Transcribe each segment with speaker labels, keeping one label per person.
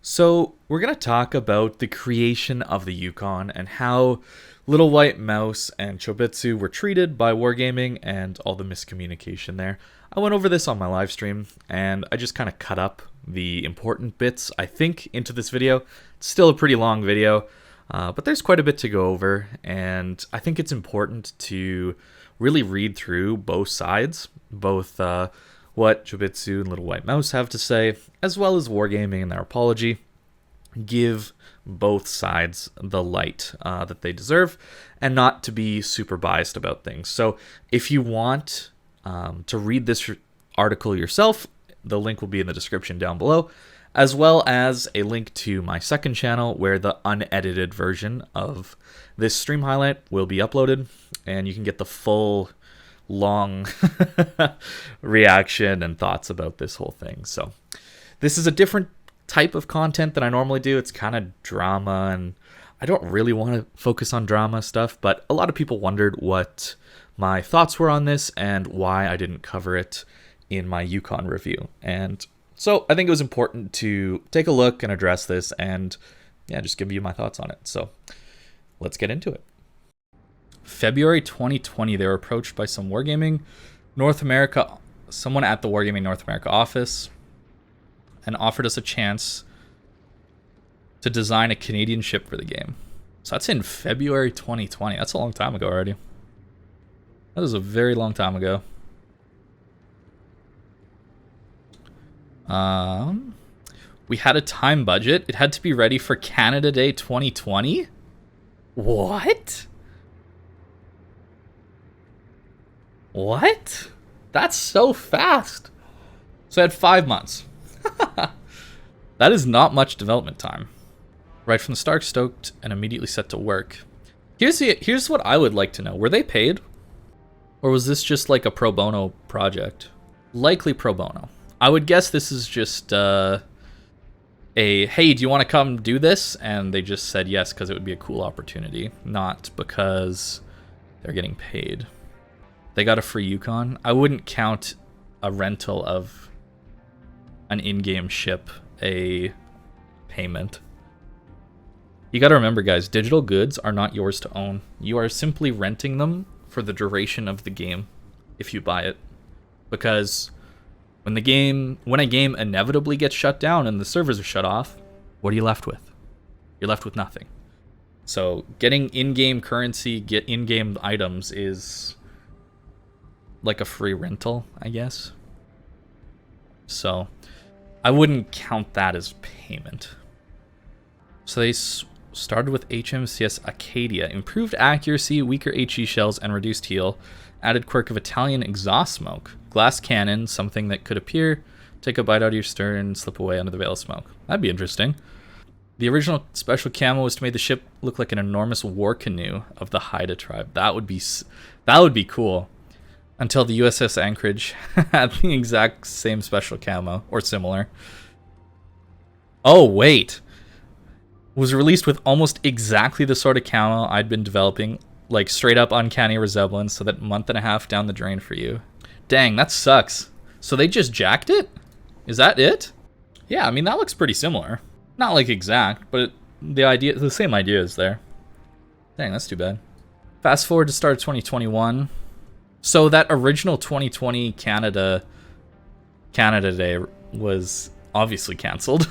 Speaker 1: So, we're going to talk about the creation of the Yukon and how Little White Mouse and Chobetsu were treated by Wargaming and all the miscommunication there. I went over this on my live stream and I just kind of cut up the important bits, I think, into this video. It's still a pretty long video, but there's quite a bit to go over, and I think it's important to really read through both sides, both what Chobetsu and Little White Mouse have to say, as well as Wargaming and their apology. Give both sides the light that they deserve, and not to be super biased about things. So if you want to read this article yourself, the link will be in the description down below, as well as a link to my second channel where the unedited version of this stream highlight will be uploaded, and you can get the full long reaction and thoughts about this whole thing. So this is a different type of content than I normally do. It's kind of drama, and I don't really want to focus on drama stuff, but a lot of people wondered what my thoughts were on this and why I didn't cover it in my Yukon review. And so I think it was important to take a look and address this and just give you my thoughts on it. So let's get into it. February 2020, they were approached by some Wargaming North America, someone at the Wargaming North America office, and offered us a chance to design a Canadian ship for the game. So that's in February 2020. That's a long time ago already. That is a very long time ago. We had a time budget. It had to be ready for Canada Day 2020. What? What? That's so fast. So I had 5 months. That is not much development time. Right from the start, stoked and immediately set to work. Here's what I would like to know. Were they paid? Or was this just like a pro bono project? Likely pro bono. I would guess this is just hey, do you want to come do this? And they just said yes because it would be a cool opportunity, not because they're getting paid. They got a free Yukon. I wouldn't count a rental of an in-game ship a payment. You got to remember, guys, digital goods are not yours to own. You are simply renting them for the duration of the game if you buy it. Because when a game inevitably gets shut down and the servers are shut off, what are you left with? You're left with nothing. So getting in-game currency, get in-game items is like a free rental, I guess. So I wouldn't count that as payment. So they started with HMCS Acadia. Improved accuracy, weaker HE shells, and reduced heal. Added quirk of Italian exhaust smoke. Glass cannon, something that could appear, take a bite out of your stern, and slip away under the veil of smoke. That'd be interesting. The original special camo was to make the ship look like an enormous war canoe of the Haida tribe. That would be cool. Until the USS Anchorage had the exact same special camo, or similar. Oh, wait. Was released with almost exactly the sort of camo I'd been developing, like straight up uncanny resemblance, so that month and a half down the drain for you. Dang, that sucks. So they just jacked it? Is that it? Yeah, I mean, that looks pretty similar. Not like exact, but the same idea is there. Dang, that's too bad. Fast forward to start of 2021. So that original 2020 Canada Day was obviously canceled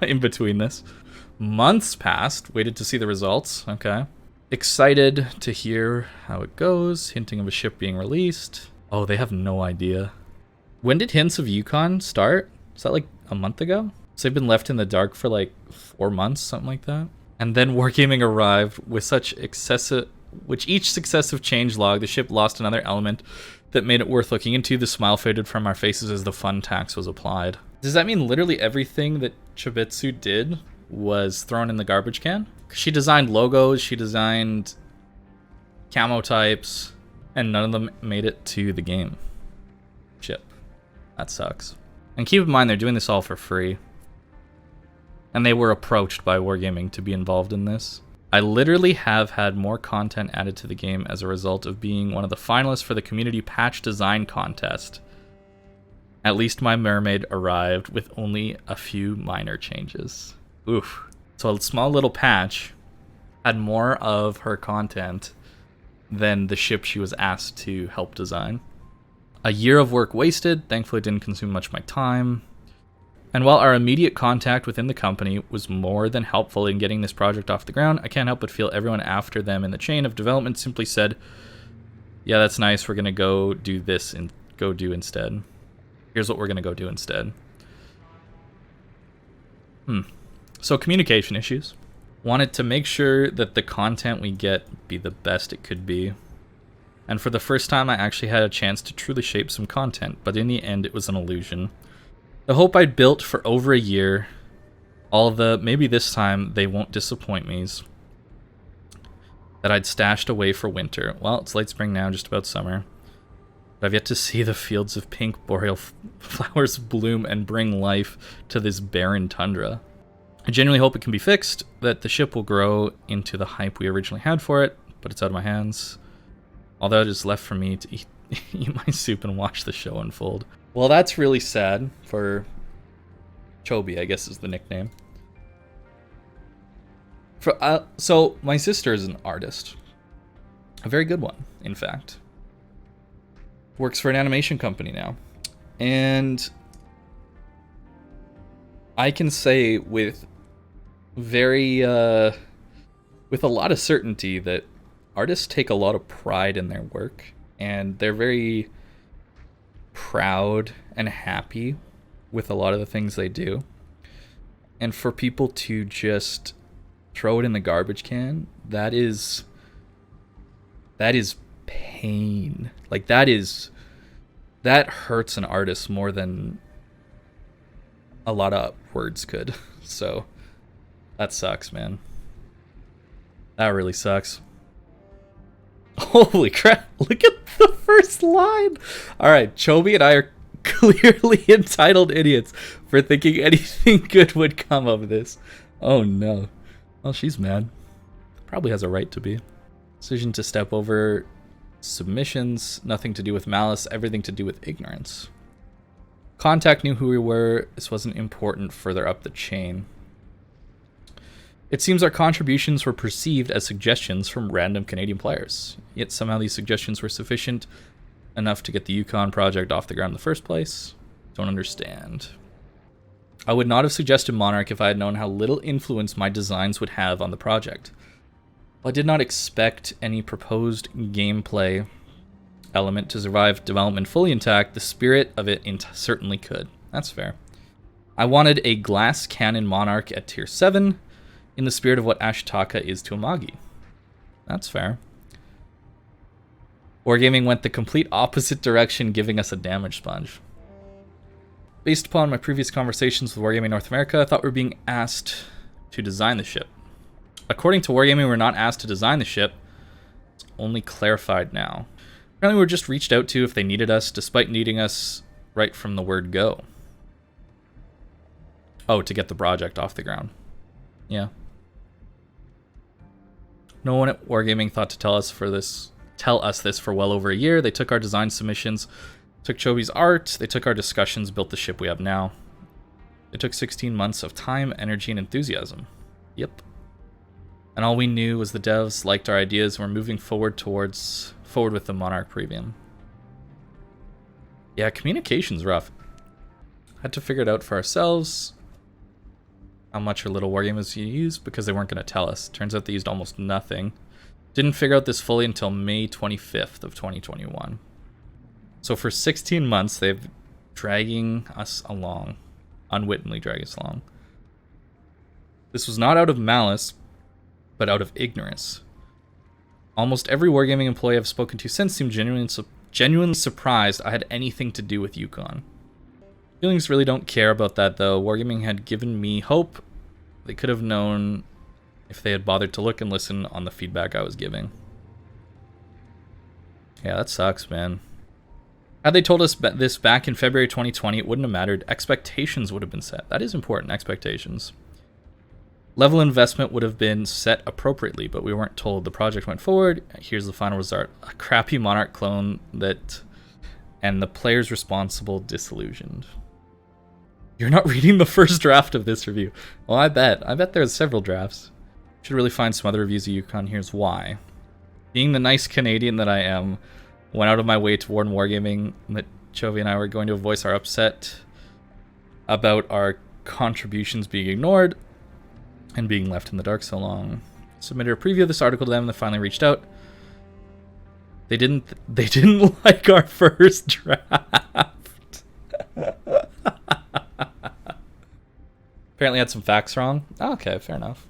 Speaker 1: in between this. Months passed, waited to see the results. Okay. Excited to hear how it goes, hinting of a ship being released. Oh, they have no idea. When did Hints of Yukon start? Is that like a month ago? So they've been left in the dark for like 4 months, something like that. And then Wargaming arrived with each successive changelog, the ship lost another element that made it worth looking into. The smile faded from our faces as the fun tax was applied. Does that mean literally everything that Chobetsu did was thrown in the garbage can? She designed logos, she designed camo types, and none of them made it to the game. Shit. That sucks. And keep in mind, they're doing this all for free. And they were approached by Wargaming to be involved in this. I literally have had more content added to the game as a result of being one of the finalists for the community patch design contest. At least my mermaid arrived with only a few minor changes. Oof. So a small little patch had more of her content than the ship she was asked to help design. A year of work wasted. Thankfully, it didn't consume much of my time. And while our immediate contact within the company was more than helpful in getting this project off the ground, I can't help but feel everyone after them in the chain of development simply said, yeah, that's nice, we're going to go do this and go do instead. Here's what we're going to go do instead. So communication issues. Wanted to make sure that the content we get be the best it could be. And for the first time, I actually had a chance to truly shape some content, but in the end, it was an illusion. The hope I'd built for over a year, all the maybe this time they won't disappoint me's, that I'd stashed away for winter. Well, it's late spring now, just about summer. But I've yet to see the fields of pink boreal flowers bloom and bring life to this barren tundra. I genuinely hope it can be fixed, that the ship will grow into the hype we originally had for it, but it's out of my hands. All that is left for me to eat my soup and watch the show unfold. Well, that's really sad for Chobi, I guess is the nickname. So my sister is an artist. A very good one, in fact. Works for an animation company now. And I can say with with a lot of certainty that artists take a lot of pride in their work, and they're very proud and happy with a lot of the things they do. And for people to just throw it in the garbage can, that is pain. Like that hurts an artist more than a lot of words could. So that sucks, man. That really sucks. Holy crap, look at the first line. All right, Chobi and I are clearly entitled idiots for thinking anything good would come of this. Oh no. Well, she's mad. Probably has a right to be. Decision to step over submissions, nothing to do with malice, everything to do with ignorance. Contact knew who we were. This wasn't important further up the chain. It seems our contributions were perceived as suggestions from random Canadian players. Yet somehow these suggestions were sufficient enough to get the Yukon project off the ground in the first place. Don't understand. I would not have suggested Monarch if I had known how little influence my designs would have on the project. While I did not expect any proposed gameplay element to survive development fully intact, the spirit of it certainly could. That's fair. I wanted a glass cannon Monarch at tier 7, in the spirit of what Ashitaka is to Amagi. That's fair. Wargaming went the complete opposite direction, giving us a damage sponge. Based upon my previous conversations with Wargaming North America, I thought we were being asked to design the ship. According to Wargaming, we were not asked to design the ship. It's only clarified now. Apparently we were just reached out to if they needed us, despite needing us right from the word go. Oh, to get the project off the ground. Yeah. No one at Wargaming thought to tell us this for well over a year. They took our design submissions, took Chobi's art, they took our discussions, built the ship we have now. It took 16 months of time, energy, and enthusiasm. Yep. And all we knew was the devs liked our ideas and were moving forward with the Monarch Premium. Yeah, communication's rough. Had to figure it out for ourselves. How much or little Wargamers you use, because they weren't going to tell us. Turns out they used almost nothing. Didn't figure out this fully until May 25th of 2021. So for 16 months, they've dragging us along. Unwittingly drag us along. This was not out of malice, but out of ignorance. Almost every Wargaming employee I've spoken to since seemed genuinely surprised I had anything to do with Yukon. Feelings really don't care about that, though. Wargaming had given me hope. They could have known if they had bothered to look and listen on the feedback I was giving. Yeah, that sucks, man. Had they told us this back in February 2020, it wouldn't have mattered. Expectations would have been set. That is important, expectations. Level investment would have been set appropriately, but we weren't told. The project went forward. Here's the final result. A crappy Monarch clone and the players responsible disillusioned. You're not reading the first draft of this review. Well, I bet there's several drafts. Should really find some other reviews of Yukon. Here's why. Being the nice Canadian that I am, went out of my way to warn Wargaming that Chovy and I were going to voice our upset about our contributions being ignored and being left in the dark so long. Submitted a preview of this article to them and they finally reached out. They didn't like our first draft. Apparently had some facts wrong. Oh, okay, fair enough.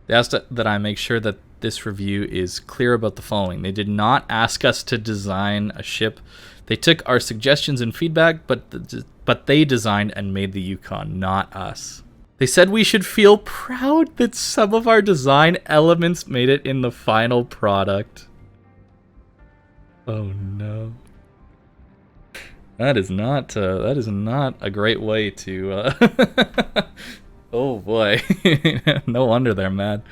Speaker 1: They asked that I make sure that this review is clear about the following. They did not ask us to design a ship. They took our suggestions and feedback, but they designed and made the Yukon, not us. They said we should feel proud that some of our design elements made it in the final product. Oh no. That is not a great way to oh boy. No wonder they're mad.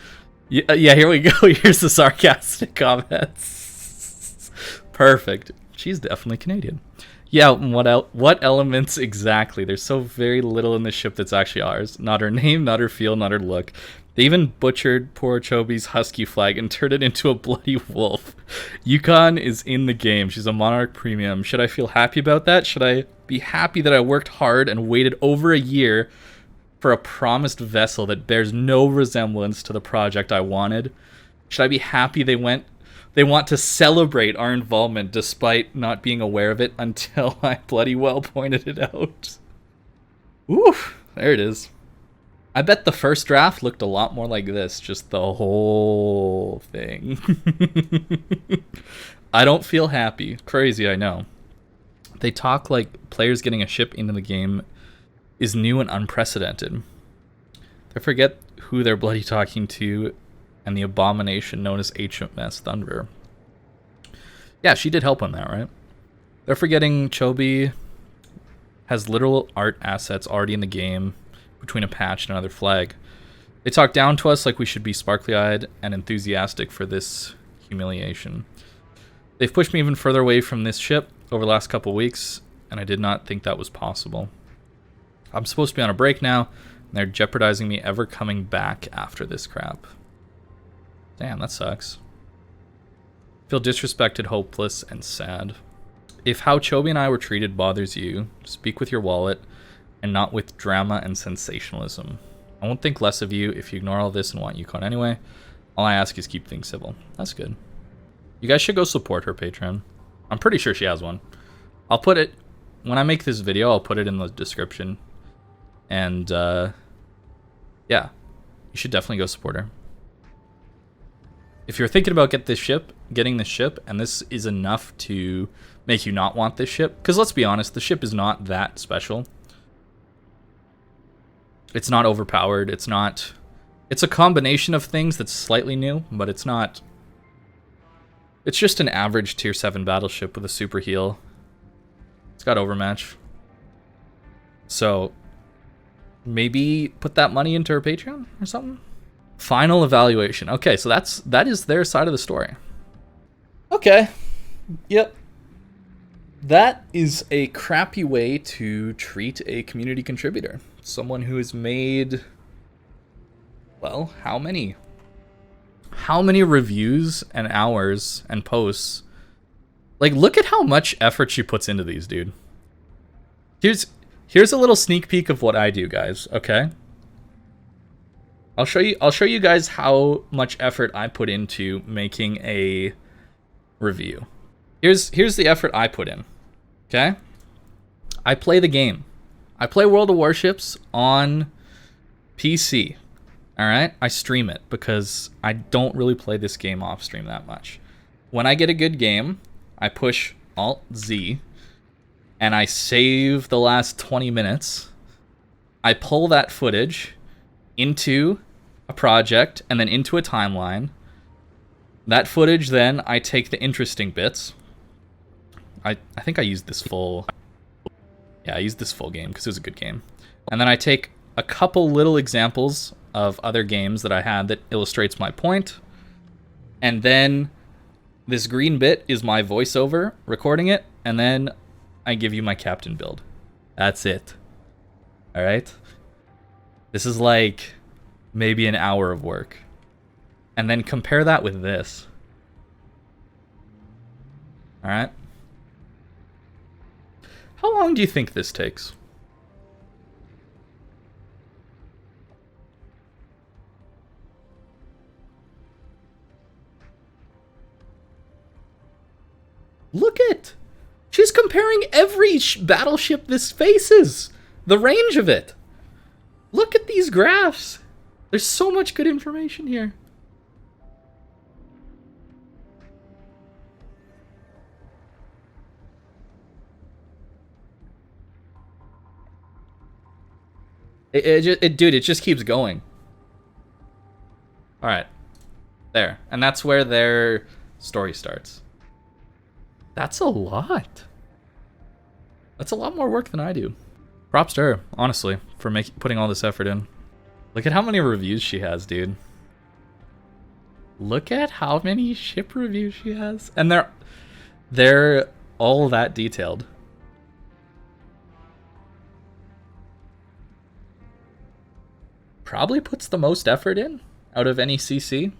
Speaker 1: Yeah, here we go. Here's the sarcastic comments. Perfect. She's definitely Canadian. Yeah, what elements exactly? There's so very little in this ship that's actually ours. Not her name, not her feel, not her look. They even butchered poor Choby's husky flag and turned it into a bloody wolf. Yukon is in the game. She's a Monarch Premium. Should I feel happy about that? Should I be happy that I worked hard and waited over a year for a promised vessel that bears no resemblance to the project I wanted? Should I be happy they want to celebrate our involvement despite not being aware of it until I bloody well pointed it out? Oof, there it is. I bet the first draft looked a lot more like this, just the whole thing. I don't feel happy. Crazy, I know. They talk like players getting a ship into the game is new and unprecedented. They forget who they're bloody talking to and the abomination known as HMS Thunder. Yeah, she did help on that, right? They're forgetting Choby has literal art assets already in the game between a patch and another flag. They talk down to us like we should be sparkly-eyed and enthusiastic for this humiliation. They've pushed me even further away from this ship over the last couple weeks, and I did not think that was possible. I'm supposed to be on a break now, and they're jeopardizing me ever coming back after this crap. Damn, that sucks. Feel disrespected, hopeless, and sad. If how Choby and I were treated bothers you, speak with your wallet, and not with drama and sensationalism. I won't think less of you if you ignore all this and want Yukon anyway. All I ask is keep things civil. That's good. You guys should go support her Patreon. I'm pretty sure she has one. I'll put it, when I make this video, I'll put it in the description. And, yeah, you should definitely go support her. If you're thinking about getting this ship, and this is enough to make you not want this ship, because let's be honest, the ship is not that special. It's not overpowered. It's a combination of things that's slightly new, but it's not. It's just an average tier 7 battleship with a super heal. It's got overmatch. So maybe put that money into her Patreon or something. Final evaluation. Okay, so that is their side of the story. Okay. Yep. That is a crappy way to treat a community contributor. Someone who has made, well, how many reviews and hours and posts? Like, look at how much effort she puts into these, dude. Here's a little sneak peek of what I do, guys, okay? I'll show you guys how much effort I put into making a review. Here's the effort I put in. Okay? I play the game. I play World of Warships on PC. Alright? I stream it because I don't really play this game off stream that much. When I get a good game, I push Alt-Z and I save the last 20 minutes. I pull that footage into a project and then into a timeline. That footage, then I take the interesting bits. I think I used this full... Yeah, I used this full game because it was a good game. And then I take a couple little examples of other games that I had that illustrates my point. And then this green bit is my voiceover recording it. And then I give you my captain build. That's it. All right? This is like maybe an hour of work. And then compare that with this. All right? How long do you think this takes? Look at! She's comparing every battleship this faces. The range of it. Look at these graphs. There's so much good information here. Dude, it just keeps going. All right. There. And that's where their story starts. That's a lot. That's a lot more work than I do. Props to her, honestly, for putting all this effort in. Look at how many reviews she has, dude. Look at how many ship reviews she has. And they're all that detailed. Probably puts the most effort in out of any CC.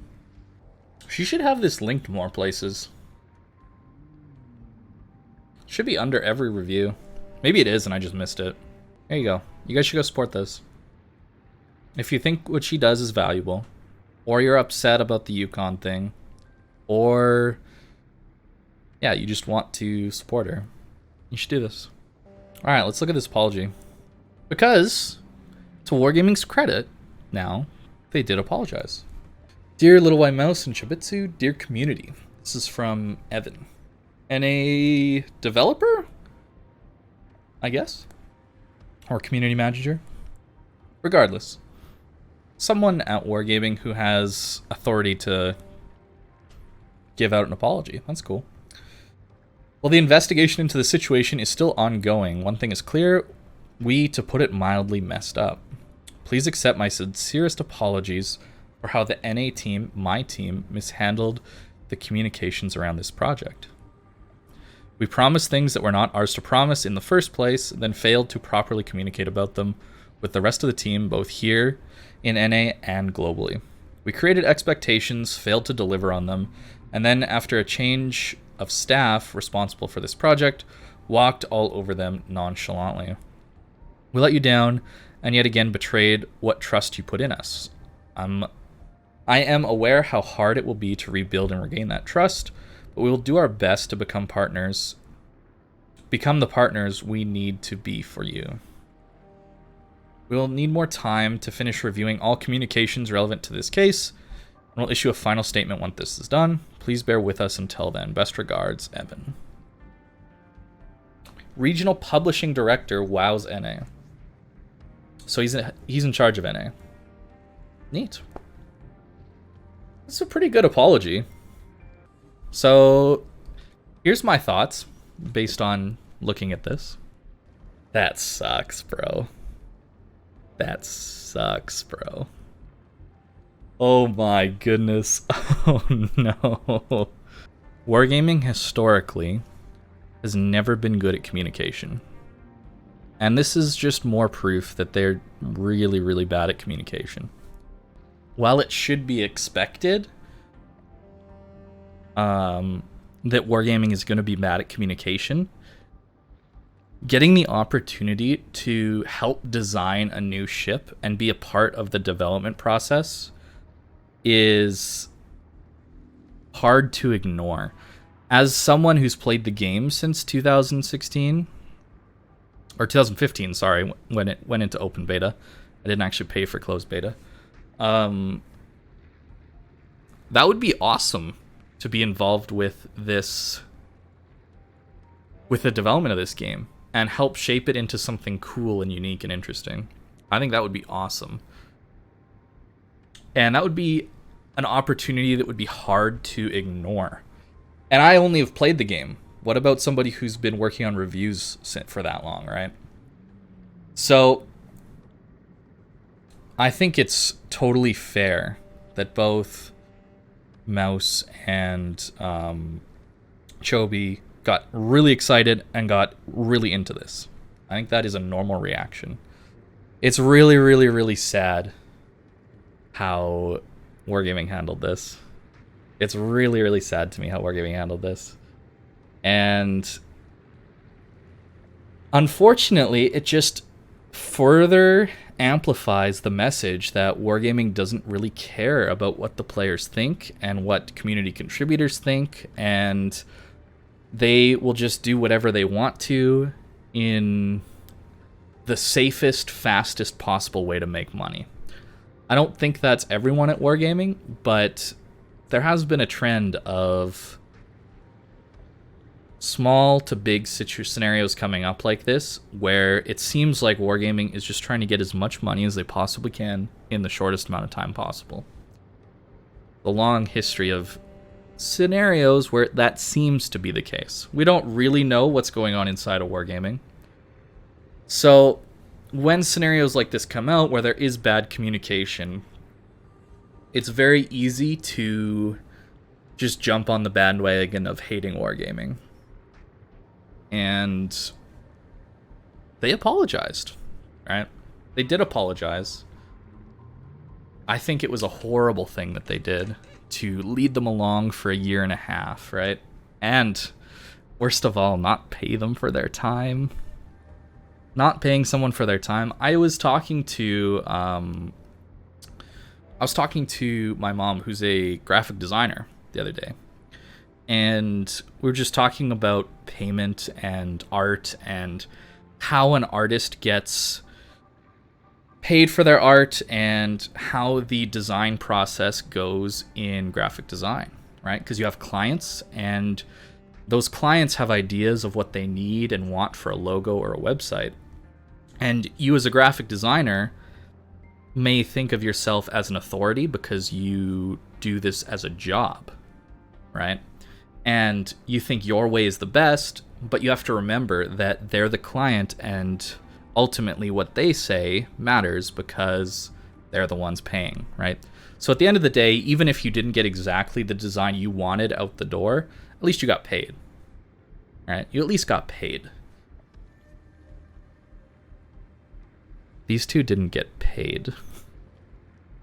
Speaker 1: She should have this linked more places. Should be under every review. Maybe it is and I just missed it. There you go. You guys should go support this. If you think what she does is valuable, or you're upset about the Yukon thing, or yeah, you just want to support her, you should do this. Alright, let's look at this apology. Because, to Wargaming's credit, now, they did apologize. Dear Little White Mouse and Shibitsu, dear community. This is from Evan. And a developer? I guess? Or community manager? Regardless. Someone at Wargaming who has authority to give out an apology. That's cool. Well, the investigation into the situation is still ongoing. One thing is clear, we, to put it mildly, messed up. Please accept my sincerest apologies for how the NA team, my team, mishandled the communications around this project. We promised things that were not ours to promise in the first place, then failed to properly communicate about them with the rest of the team, both here in NA and globally. We created expectations, failed to deliver on them, and then after a change of staff responsible for this project, walked all over them nonchalantly. We let you down, and yet again betrayed what trust you put in us. I am aware how hard it will be to rebuild and regain that trust, but we will do our best to become the partners we need to be for you. We will need more time to finish reviewing all communications relevant to this case, and we'll issue a final statement once this is done. Please bear with us until then. Best regards, Evan. Regional Publishing Director, WoW's NA. So he's in charge of NA. Neat. That's a pretty good apology. So, here's my thoughts based on looking at this. That sucks, bro. That sucks, bro. Oh my goodness. Oh no. Wargaming historically has never been good at communication. And this is just more proof that they're really, really bad at communication. While it should be expected that Wargaming is going to be bad at communication, getting the opportunity to help design a new ship and be a part of the development process is hard to ignore. As someone who's played the game since 2016, or 2015, sorry, when it went into open beta, I didn't actually pay for closed beta. That would be awesome to be involved with this, with the development of this game and help shape it into something cool and unique and interesting. I think that would be awesome. And that would be an opportunity that would be hard to ignore. And I only have played the game. What about somebody who's been working on reviews for that long, right? So I think it's totally fair that both Mouse and Chobi got really excited and got really into this. I think that is a normal reaction. It's really, really, really sad how Wargaming handled this. It's really, really sad to me how Wargaming handled this. And unfortunately, it just further amplifies the message that Wargaming doesn't really care about what the players think and what community contributors think, and they will just do whatever they want to in the safest, fastest possible way to make money. I don't think that's everyone at Wargaming, but there has been a trend of small to big scenarios coming up like this, where it seems like Wargaming is just trying to get as much money as they possibly can in the shortest amount of time possible. The long history of scenarios where that seems to be the case. We don't really know what's going on inside of Wargaming. So when scenarios like this come out where there is bad communication, it's very easy to just jump on the bandwagon of hating Wargaming. And they apologized, right? They did apologize. I think it was a horrible thing that they did to lead them along for a year and a half, right? And worst of all, not pay them for their time. Not paying someone for their time. I was talking to my mom, who's a graphic designer, the other day. And we were just talking about payment and art and how an artist gets paid for their art and how the design process goes in graphic design, right? Because you have clients, and those clients have ideas of what they need and want for a logo or a website. And you as a graphic designer may think of yourself as an authority because you do this as a job, right? And you think your way is the best, but you have to remember that they're the client, and ultimately what they say matters because they're the ones paying, right? So at the end of the day, even if you didn't get exactly the design you wanted out the door, at least you got paid, right? You at least got paid. These two didn't get paid.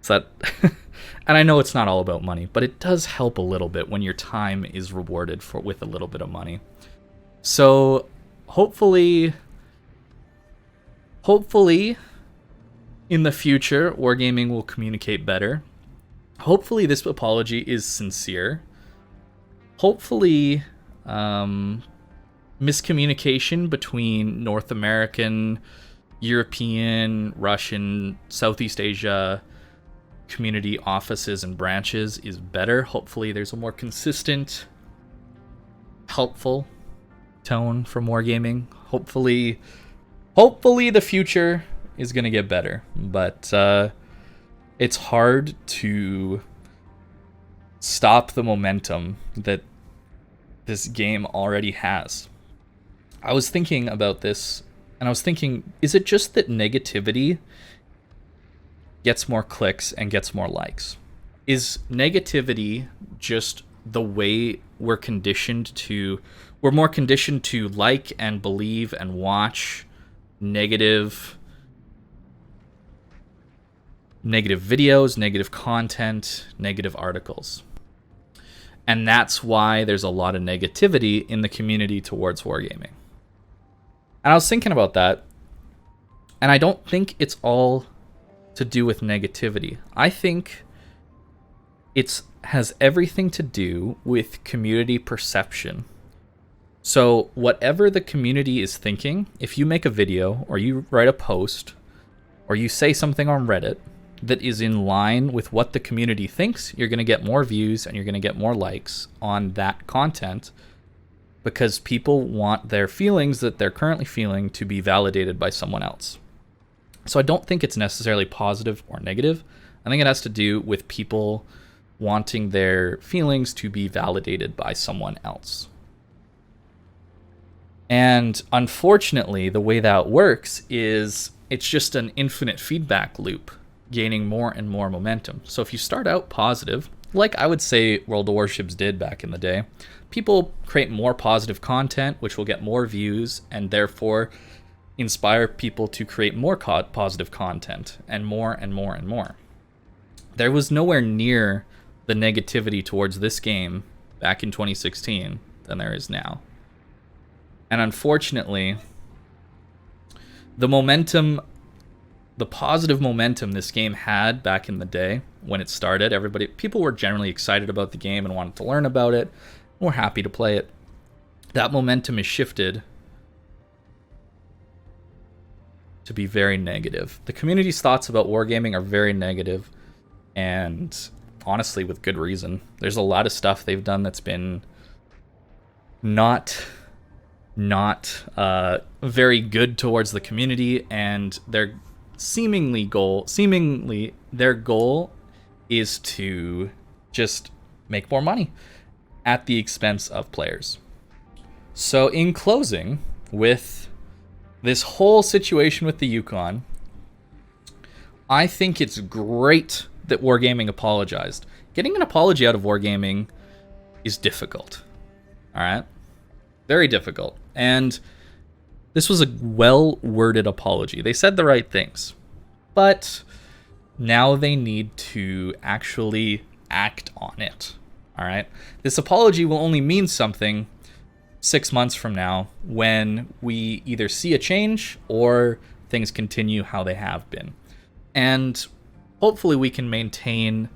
Speaker 1: So that, and I know it's not all about money, but it does help a little bit when your time is rewarded with a little bit of money. So hopefully in the future, Wargaming will communicate better. Hopefully this apology is sincere. Hopefully miscommunication between North American, European, Russian, Southeast Asia community offices and branches is better. Hopefully there's a more consistent, helpful tone from Wargaming. Hopefully the future is going to get better, but it's hard to stop the momentum that this game already has. I was thinking about this, and I was thinking, is it just that negativity gets more clicks and gets more likes? Is negativity just the way we're more conditioned to like and believe and watch negative videos, negative content, negative articles? And that's why there's a lot of negativity in the community towards Wargaming. And I was thinking about that, and I don't think it's all to do with negativity. I think it has everything to do with community perception. So whatever the community is thinking, if you make a video or you write a post or you say something on Reddit that is in line with what the community thinks, you're going to get more views and you're going to get more likes on that content, because people want their feelings that they're currently feeling to be validated by someone else. So I don't think it's necessarily positive or negative. I think it has to do with people wanting their feelings to be validated by someone else. And unfortunately, the way that works is it's just an infinite feedback loop, gaining more and more momentum. So if you start out positive, like I would say World of Warships did back in the day, people create more positive content, which will get more views, and therefore inspire people to create more positive content and more and more and more. There was nowhere near the negativity towards this game back in 2016 than there is now. And unfortunately, the positive momentum this game had back in the day when it started, people were generally excited about the game and wanted to learn about it, and were happy to play it. That momentum is shifted to be very negative. The community's thoughts about Wargaming are very negative, and honestly, with good reason. There's a lot of stuff they've done that's been not very good towards the community, and their their goal is to just make more money at the expense of players. So in closing, with this whole situation with the Yukon, I think it's great that Wargaming apologized. Getting an apology out of Wargaming is difficult. All right? Very difficult. And this was a well-worded apology. They said the right things. But now they need to actually act on it. All right? This apology will only mean something 6 months from now when we either see a change or things continue how they have been. And hopefully we can maintain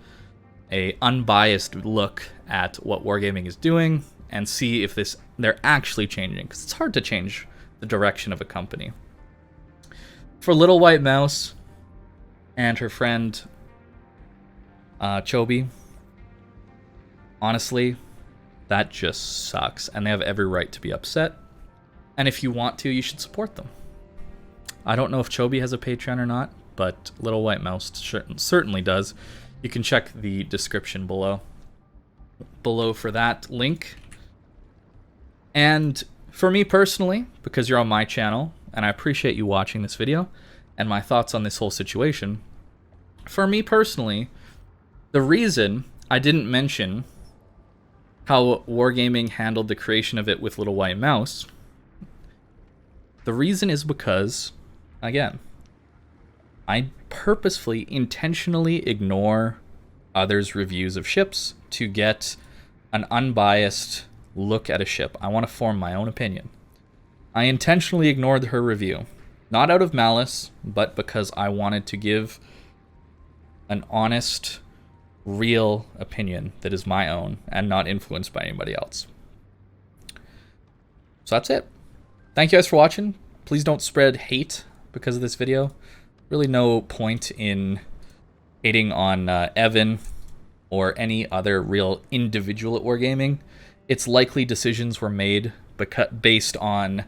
Speaker 1: a unbiased look at what Wargaming is doing and see if they're actually changing, because it's hard to change the direction of a company. For Little White Mouse and her friend Chobi, honestly, that just sucks, and they have every right to be upset. And if you want to, you should support them. I don't know if Chobi has a Patreon or not, but Little White Mouse certainly does. You can check the description below for that link. And for me personally, because you're on my channel, and I appreciate you watching this video, and my thoughts on this whole situation, for me personally, the reason I didn't mention how Wargaming handled the creation of it with Little White Mouse, the reason is because, again, I purposefully, intentionally ignore others' reviews of ships to get an unbiased look at a ship. I want to form my own opinion. I intentionally ignored her review, not out of malice, but because I wanted to give an honest, real opinion that is my own and not influenced by anybody else. So that's it. Thank you guys for watching. Please don't spread hate because of this video. Really no point in hating on Evan or any other real individual at Wargaming. It's likely decisions were made based on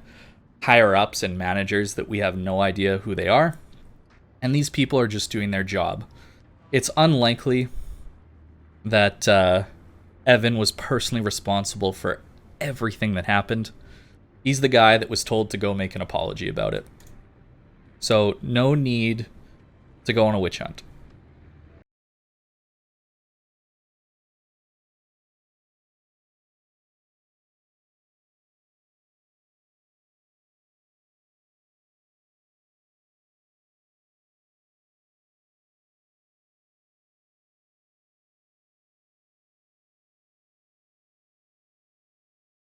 Speaker 1: higher-ups and managers that we have no idea who they are. And these people are just doing their job. It's unlikely that Evan was personally responsible for everything that happened. He's the guy that was told to go make an apology about it. So no need to go on a witch hunt.